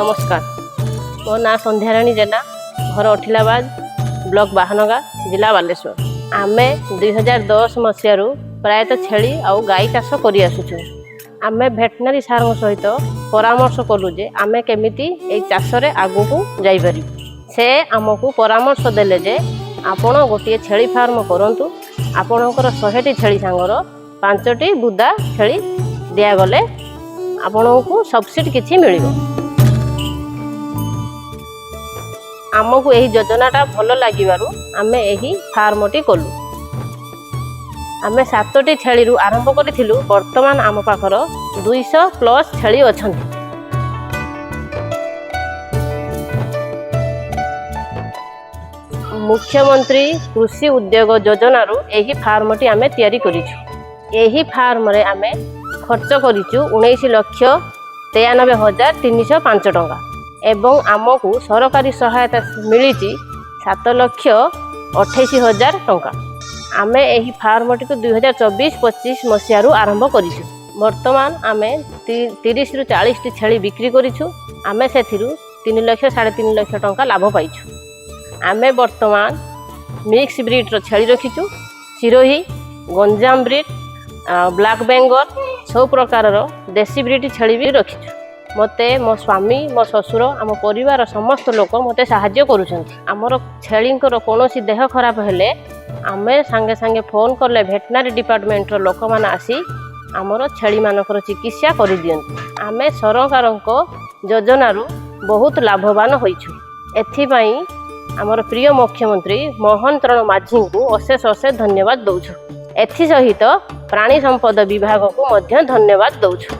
नमस्कार मो ना संध्याराणी जेना घर अठिलाबाद ब्लॉक बाहनगा जिला बालेश्वर आमे 2010 मसीह प्रायतः छेली आउ गाई चाष कर आसुचु। आमे भेटनारी सार सहित परामर्श कलु जे आमे केमिति ए चाष रे आगु को जाई पारि। से आमको परामर्श देले जे आपण गोटे छेली फार्म करंतु आपणकर 100टी छेली सांगर 5टी बुदा छेली दिया गले आपको सब्सिडी किछि मिलिबो। आमको यही योजनाटा भल लागिबारु आमे यही फार्मटी कलु। आमे 7टी छेली रु आरंभ करिथिलु। वर्तमान आम पाखर 200 प्लस छेली अछंती। मुख्यमंत्री कृषि उद्योग योजना रु यही फार्मटी आमे तैयारी करिछु। यही फार्म रे आमे खर्च करिछु 19,93,305 टंका एवं आमको सरकारी सहायता मिली 7,28,000 टंका। आमे यही फार्मटी को 2024-25 मसीह आरंभ करिछु। वर्तमान आमे 30 रु 40 टी छेली बिक्री करिछु। आमे सेथिरु 3 लाख 3.5 लाख टंका लाभ पाइछु। आमे वर्तमान मिक्स ब्रीड रो छेली रखिछु। सिरोही, गंजाम ब्रीड, ब्लैक बेंगल सब प्रकार देसी ब्रीड छेली भी रखिछु। मते मो स्वामी मो ससुर आम परिवार समस्त लोक मते साहाय्य करूछंती। हमर छेलींकर कोनोसी देह खराब हेले आमे संगे संगे फोन करले भेटनारी डिपार्टमेंट रो लोक मान आसी हमर छेली मानकर चिकित्सा करि दियंती। आमे सरकारको योजना रु बहुत लाभवान होइछु। एथि पई हमर प्रिय मुख्यमंत्री मोहन चरण माझी को अशेष अशेष धन्यवाद दउछु। एथि सहित प्राणी संपद विभाग को मध्य धन्यवाद दउछु।